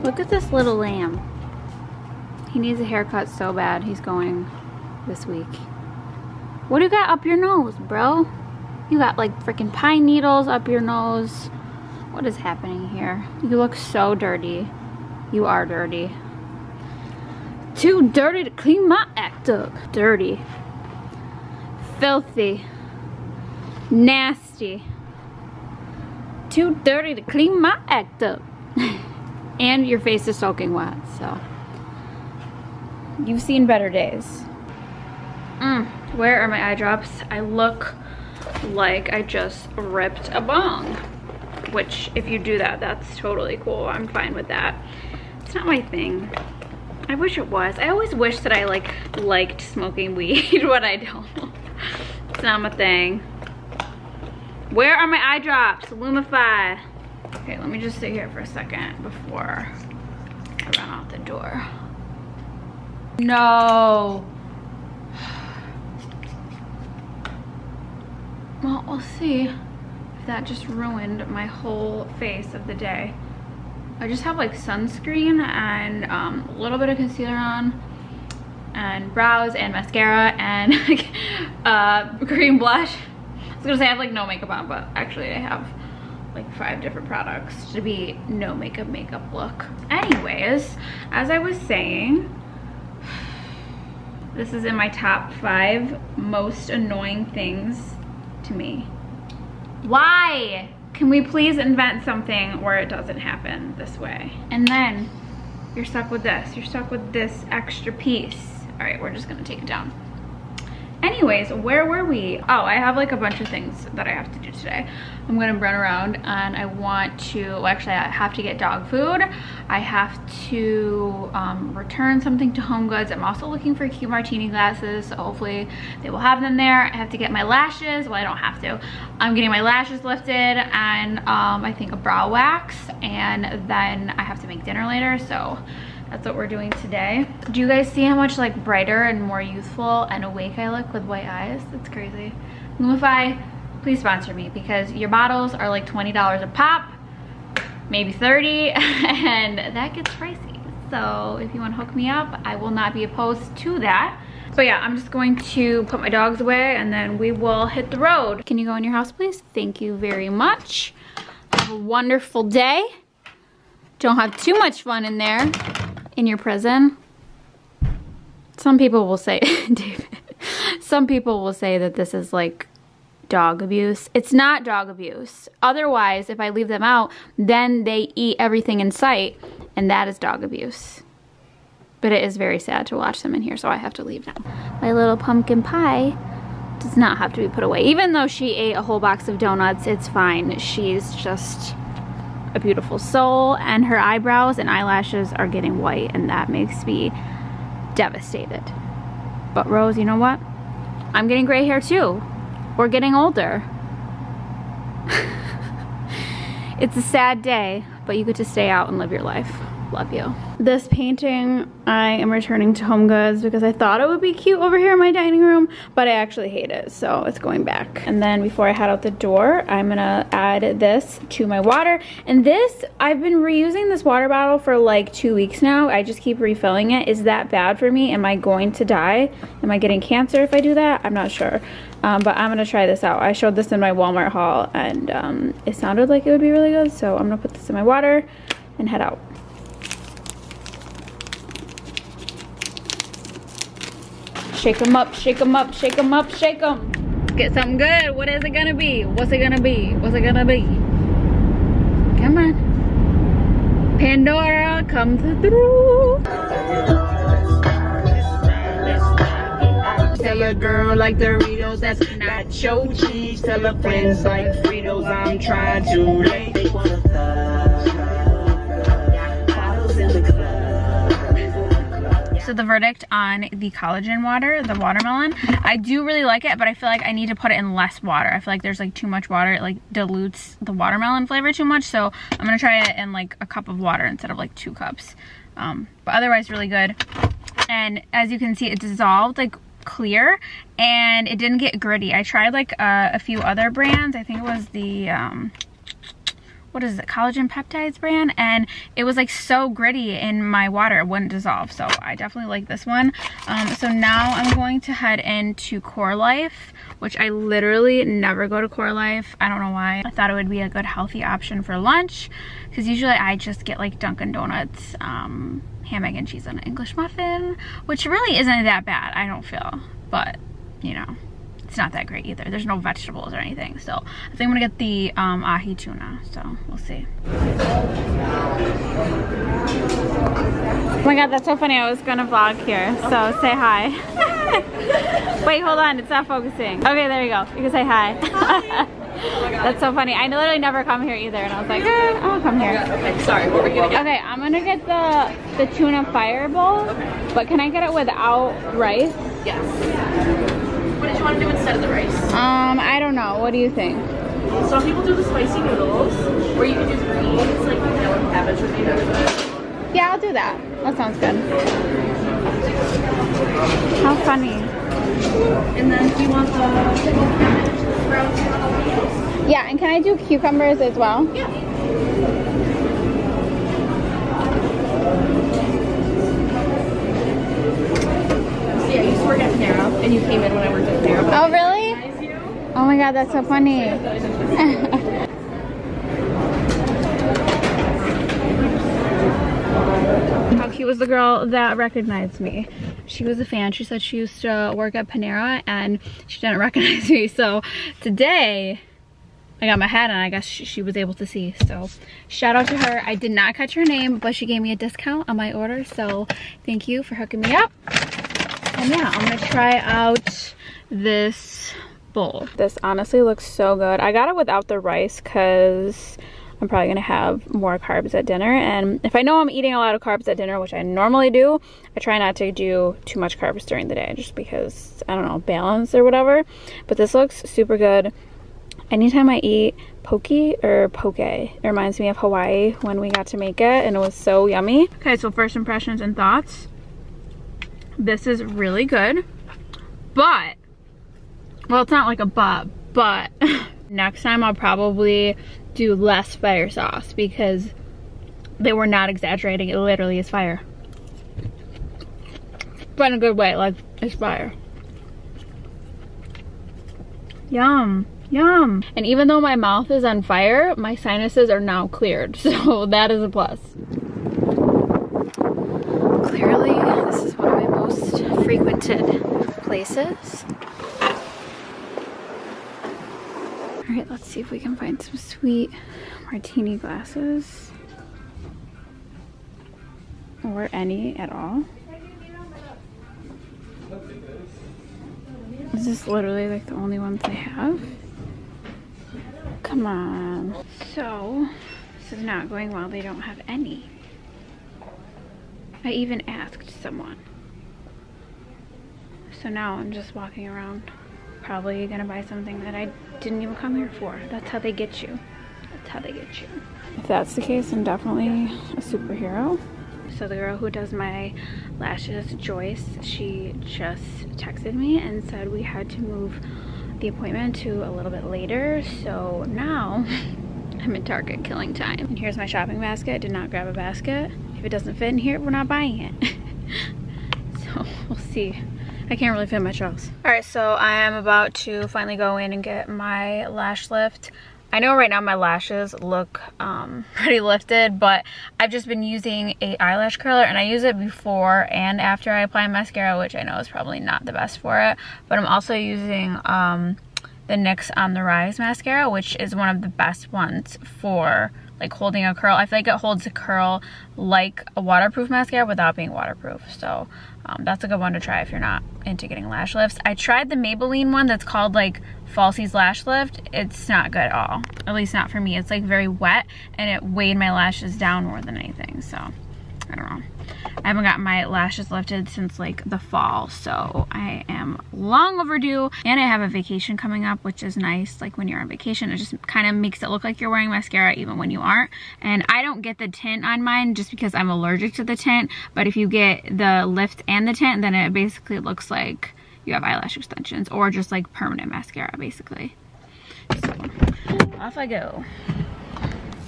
Look at this little lamb. He needs a haircut so bad. He's going this week. What do you got up your nose, bro? You got like freaking pine needles up your nose. What is happening here? You look so dirty. You are dirty. Too dirty to clean my act up. Dirty. Filthy. Nasty. Too dirty to clean my act up. And your face is soaking wet, so. You've seen better days. Where are my eye drops? I look like I just ripped a bong. Which, if you do that, that's totally cool. I'm fine with that. It's not my thing. I wish it was. I always wish that I liked smoking weed, but I don't. It's not my thing. Where are my eye drops? Lumify. Okay, let me just sit here for a second before I run out the door. No. Well, we'll see if that just ruined my whole face of the day. I just have like sunscreen and a little bit of concealer on, and brows and mascara and green blush. I was gonna say I have like no makeup on, but actually I have like 5 different products to be no makeup look. Anyways, as I was saying, this is in my top 5 most annoying things to me. Why? Can we please invent something where it doesn't happen this way? And then you're stuck with this. You're stuck with this extra piece. All right, we're just gonna take it down. Anyways, where were we? Oh, I have like a bunch of things that I have to do today. I'm gonna run around and I want to, well, actually I have to get dog food. I have to return something to Home Goods. I'm also looking for cute martini glasses, so hopefully they will have them there. I have to get my lashes. Well, I don't have to. I'm getting my lashes lifted and I think a brow wax, and then I have to make dinner later, so that's what we're doing today. Do you guys see how much like brighter and more youthful and awake I look with white eyes? That's crazy. Lumify, please sponsor me, because your bottles are like $20 a pop, maybe 30, and that gets pricey. So if you want to hook me up, I will not be opposed to that. But yeah, I'm just going to put my dogs away and then we will hit the road. Can you go in your house, please? Thank you very much. Have a wonderful day. Don't have too much fun in there. In your prison. Some people will say, David, some people will say that this is like dog abuse. It's not dog abuse. Otherwise, if I leave them out, then they eat everything in sight, and that is dog abuse. But it is very sad to watch them in here, so I have to leave now. My little pumpkin pie does not have to be put away. Even though she ate a whole box of donuts, it's fine. She's just a beautiful soul, and her eyebrows and eyelashes are getting white, and that makes me devastated. But Rose, you know what? I'm getting gray hair too. We're getting older. It's a sad day, but you get to stay out and live your life. Love you. This painting I am returning to Home Goods because I thought it would be cute over here in my dining room, but I actually hate it, so it's going back. And then before I head out the door, I'm gonna add this to my water. And this, I've been reusing this water bottle for like 2 weeks now. I just keep refilling it. Is that bad for me? Am I going to die? Am I getting cancer if I do that? I'm not sure. But I'm gonna try this out. I showed this in my Walmart haul, and it sounded like it would be really good, so I'm gonna put this in my water and head out. Shake them up, shake them up, shake them up, shake them. Let's get something good. What is it gonna be? What's it gonna be? What's it gonna be? Come on. Pandora, come through. Tell a girl like Doritos, that's nacho cheese. Tell her friends like Fritos, I'm trying to lay. They wanna bottles in the club. So the verdict on the collagen water, the watermelon, I do really like it, but I feel like I need to put it in less water. I feel like there's like too much water. It like dilutes the watermelon flavor too much. So I'm gonna try it in like a cup of water instead of like 2 cups. But otherwise really good. And as you can see, it dissolved like clear and it didn't get gritty. I tried like a few other brands. I think it was the, what is it, collagen peptides brand, and it was like so gritty in my water, it wouldn't dissolve. So I definitely like this one. So now I'm going to head into Corelife, which I literally never go to Corelife. I don't know why. I thought it would be a good healthy option for lunch, because usually I just get like Dunkin' Donuts, ham, egg, and cheese on an English muffin, which really isn't that bad, I don't feel, but you know, it's not that great either. There's no vegetables or anything. So I think I'm gonna get the ahi tuna, so we'll see. Oh my god, that's so funny. I was gonna vlog here, so say hi. Wait, hold on, it's not focusing. Okay, there you go. You can say hi. Hi. That's so funny. I literally never come here either, and I was like, I'll come here. Okay, sorry, what were you gonna get? Okay, I'm gonna get the tuna fire bowl, but can I get it without rice? Yes. What did you want to do instead of the rice? I don't know. What do you think? Some people do the spicy noodles, or you can do the greens, like yellow cabbage would be really good. Yeah, I'll do that. That sounds good. How funny. And then do you want the cabbage, the sprouts? Yeah, and can I do cucumbers as well? Yeah. So yeah, I used to work at Panera, and you came in when I worked at Panera. Oh, really? Oh my god, that's so funny. How cute was the girl that recognized me? She was a fan. She said she used to work at Panera and she didn't recognize me. So today I got my hat on. I guess she was able to see. So shout out to her. I did not catch her name, but she gave me a discount on my order. So thank you for hooking me up. And yeah, I'm gonna try out this bowl. This honestly looks so good. I got it without the rice because I'm probably gonna have more carbs at dinner, and if I know I'm eating a lot of carbs at dinner, which I normally do, I try not to do too much carbs during the day just because, I don't know, balance or whatever. But this looks super good. Anytime I eat poke, it reminds me of Hawaii when we got to make it, and it was so yummy. Okay, so first impressions and thoughts. This is really good, but, well, it's not like a but next time I'll probably do less fire sauce because they were not exaggerating. It literally is fire, but in a good way. Like, it's fire. Yum, yum. And even though my mouth is on fire, my sinuses are now cleared, so that is a plus. Clearly this is one of my most frequented places. All right, let's see if we can find some sweet martini glasses, or any at all. Is this literally like the only ones they have? Come on. So, this is not going well. They don't have any. I even asked someone. So now I'm just walking around, probably gonna buy something that I didn't even come here for. That's how they get you. That's how they get you. If that's the case, I'm definitely a superhero. So the girl who does my lashes, Joyce, she just texted me and said we had to move the appointment to a little bit later. So now I'm in Target killing time. And here's my shopping basket. I did not grab a basket. If it doesn't fit in here, we're not buying it. So we'll see. I can't really fit much else. All right, so I am about to finally go in and get my lash lift. I know right now my lashes look pretty lifted, but I've just been using a eyelash curler, and I use it before and after I apply mascara, which I know is probably not the best for it. But I'm also using the NYX On The Rise mascara, which is one of the best ones for like holding a curl. I feel like it holds a curl like a waterproof mascara without being waterproof. So that's a good one to try if you're not into getting lash lifts. I tried the Maybelline one that's called like Falsies Lash Lift. It's not good at all, at least not for me. It's like very wet and it weighed my lashes down more than anything. So I don't know. I haven't gotten my lashes lifted since like the fall, so I am long overdue. And I have a vacation coming up, which is nice. Like when you're on vacation, it just kind of makes it look like you're wearing mascara even when you aren't. And I don't get the tint on mine just because I'm allergic to the tint, but if you get the lift and the tint, then it basically looks like you have eyelash extensions or just like permanent mascara basically. So off I go.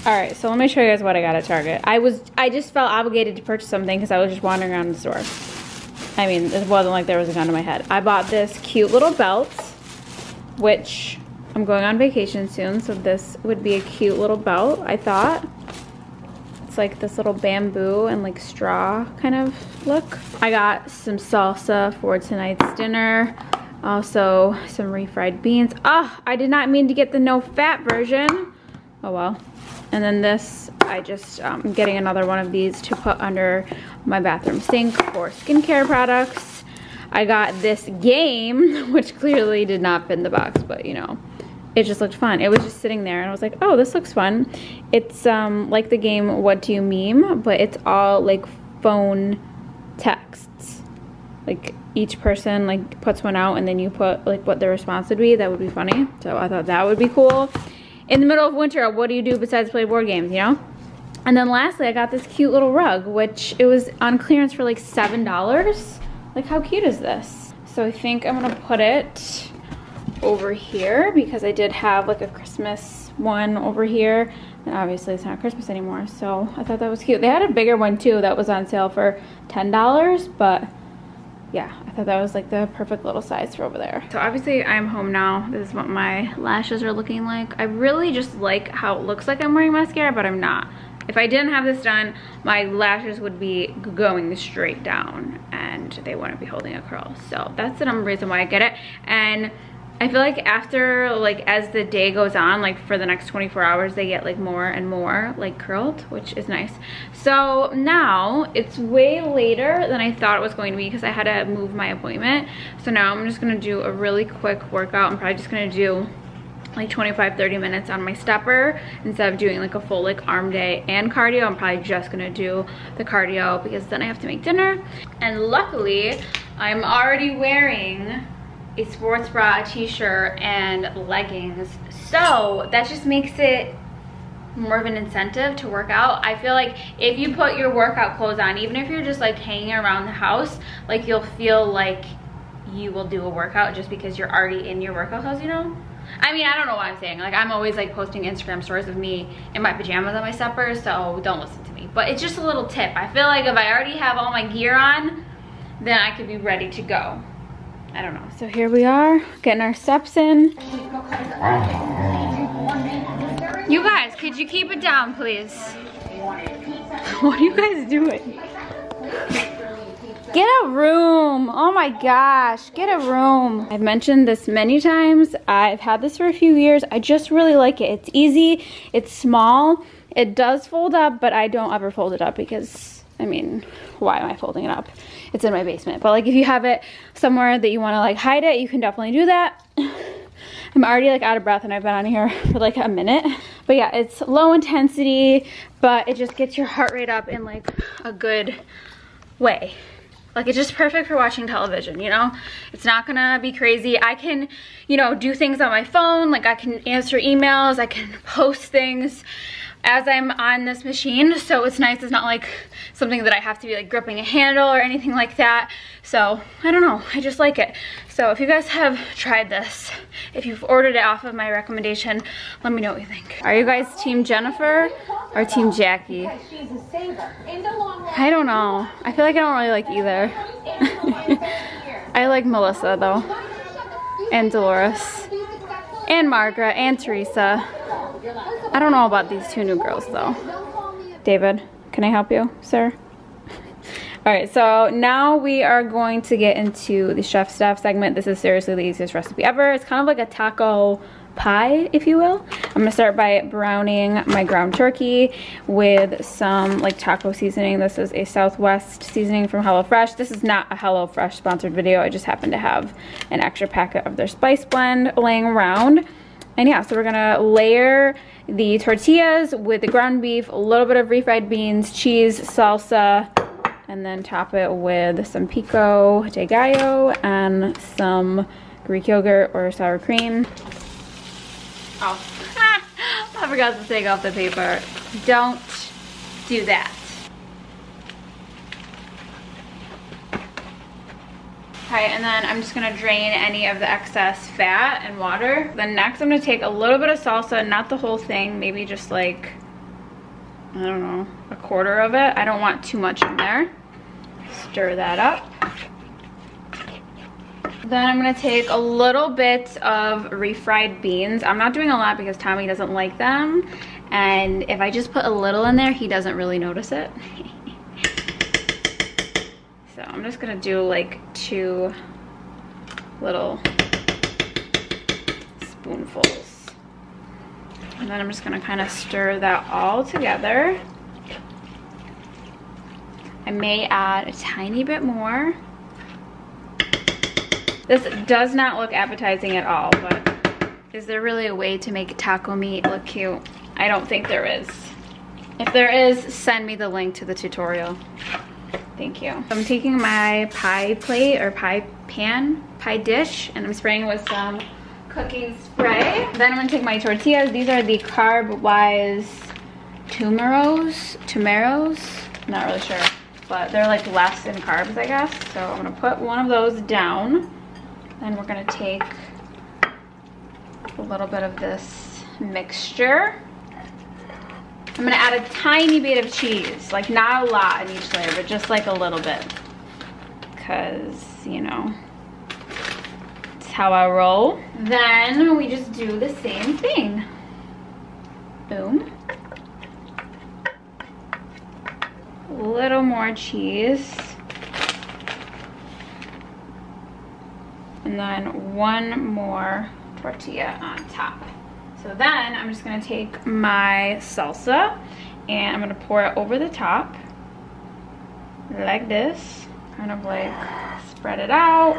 All right, so let me show you guys what I got at Target. I just felt obligated to purchase something because I was just wandering around the store. I mean, it wasn't like there was a gun to my head. I bought this cute little belt, which I'm going on vacation soon, so this would be a cute little belt, I thought. It's like this little bamboo and like straw kind of look. I got some salsa for tonight's dinner. Also, some refried beans. Oh, I did not mean to get the no fat version. Oh well. And then this, I'm getting another one of these to put under my bathroom sink for skincare products. I got this game, which clearly did not fit in the box, but you know, it just looked fun. It was just sitting there and I was like, oh, this looks fun. It's like the game What Do You Meme, but it's all like phone texts. Like each person like puts one out and then you put like what the response would be. That would be funny. So I thought that would be cool. In the middle of winter, what do you do besides play board games, you know? And then lastly, I got this cute little rug, which it was on clearance for like $7. Like, how cute is this? So I think I'm gonna put it over here because I did have like a Christmas one over here. And obviously it's not Christmas anymore, so I thought that was cute. They had a bigger one too that was on sale for $10, but yeah, I thought that was like the perfect little size for over there. So obviously I'm home now. This is what my lashes are looking like. I really just like how it looks like I'm wearing mascara, but I'm not. If I didn't have this done, my lashes would be going straight down and they wouldn't be holding a curl. So that's the number reason why I get it. And I feel like after, like, as the day goes on, like for the next 24 hours, they get like more and more like curled, which is nice. So now it's way later than I thought it was going to be because I had to move my appointment. So now I'm just gonna do a really quick workout. I'm probably just gonna do like 25-30 minutes on my stepper instead of doing like a full like arm day and cardio. I'm probably just gonna do the cardio because then I have to make dinner. And luckily I'm already wearing a sports bra, a t-shirt, and leggings. So that just makes it more of an incentive to work out. I feel like if you put your workout clothes on, even if you're just like hanging around the house, like you'll feel like you will do a workout just because you're already in your workout clothes, you know? I mean, I don't know what I'm saying. Like, I'm always like posting Instagram stories of me in my pajamas on my steppers, so don't listen to me. But it's just a little tip. I feel like if I already have all my gear on, then I could be ready to go. I don't know. So here we are, getting our steps in. You guys, could you keep it down, please? What are you guys doing? Get a room. Oh my gosh, get a room. I've mentioned this many times. I've had this for a few years. I just really like it. It's easy, it's small. It does fold up, but I don't ever fold it up because, I mean, why am I folding it up? It's in my basement. But like if you have it somewhere that you want to like hide it, you can definitely do that. I'm already like out of breath and I've been on here for like a minute. But yeah, it's low intensity, but it just gets your heart rate up in like a good way. Like, it's just perfect for watching television, you know? It's not gonna be crazy. I can, you know, do things on my phone. Like, I can answer emails, I can post things as I'm on this machine. So it's nice. It's not like something that I have to be like gripping a handle or anything like that. So I don't know, I just like it. So if you guys have tried this, if you've ordered it off of my recommendation, let me know what you think. Are you guys team Jennifer or team Jackie? I don't know. I feel like I don't really like either. I like Melissa though, and Dolores, and Margaret, and Teresa. I don't know about these two new girls though. David, can I help you, sir? All right, so now we are going to get into the Chef Steph segment. This is seriously the easiest recipe ever. It's kind of like a taco pie, if you will. I'm gonna start by browning my ground turkey with some like taco seasoning. This is a Southwest seasoning from HelloFresh. This is not a HelloFresh sponsored video. I just happen to have an extra packet of their spice blend laying around. And yeah, so we're gonna layer the tortillas with the ground beef, a little bit of refried beans, cheese, salsa, and then top it with some pico de gallo and some Greek yogurt or sour cream. Oh, I forgot to take off the paper. Don't do that. Okay, and then I'm just gonna drain any of the excess fat and water. Then next I'm gonna take a little bit of salsa, not the whole thing, maybe just like I don't know, a quarter of it. I don't want too much in there. Stir that up. Then I'm gonna take a little bit of refried beans. I'm not doing a lot because Tommy doesn't like them. And if I just put a little in there, he doesn't really notice it. So I'm just gonna do like 2 little spoonfuls. And then I'm just gonna kind of stir that all together. I may add a tiny bit more. This does not look appetizing at all, but is there really a way to make taco meat look cute? I don't think there is. If there is, send me the link to the tutorial. Thank you. I'm taking my pie plate or pie dish, and I'm spraying it with some cooking spray. Then I'm gonna take my tortillas. These are the carb-wise tumeros. Not really sure, but they're like less in carbs, I guess. So I'm gonna put one of those down. Then we're gonna take a little bit of this mixture. I'm gonna add a tiny bit of cheese, like not a lot in each layer, but just like a little bit. Cause, you know, it's how I roll. Then we just do the same thing. Boom. A little more cheese. And then one more tortilla on top. So then I'm just gonna take my salsa and I'm gonna pour it over the top like this. Kind of like spread it out.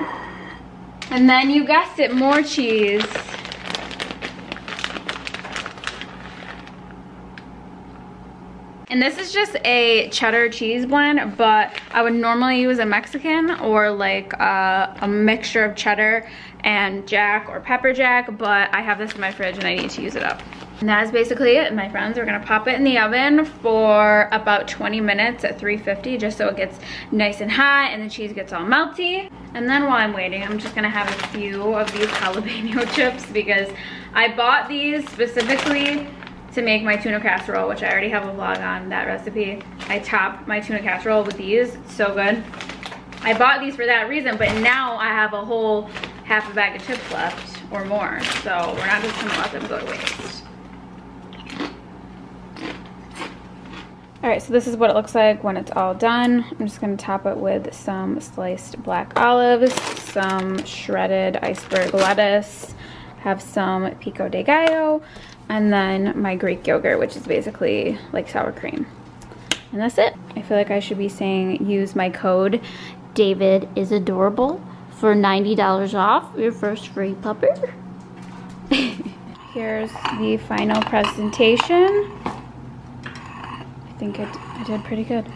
And then you guessed it, more cheese. And this is just a cheddar cheese blend, but I would normally use a Mexican or like a mixture of cheddar and jack or pepperjack, but I have this in my fridge and I need to use it up. And that is basically it, my friends. We're gonna pop it in the oven for about 20 minutes at 350, just so it gets nice and hot and the cheese gets all melty. And then while I'm waiting, I'm just gonna have a few of these jalapeno chips because I bought these specifically to make my tuna casserole, which I already have a vlog on that recipe. I top my tuna casserole with these. It's so good. I bought these for that reason, but now I have a whole half a bag of chips left or more, so we're not just gonna let them go to waste. All right, so this is what it looks like when it's all done. I'm just gonna top it with some sliced black olives, some shredded iceberg lettuce, have some pico de gallo, and then my Greek yogurt, which is basically like sour cream. And that's it. I feel like I should be saying use my code DavidIsAdorable for $90 off your first free pupper. Here's the final presentation. I think I did pretty good.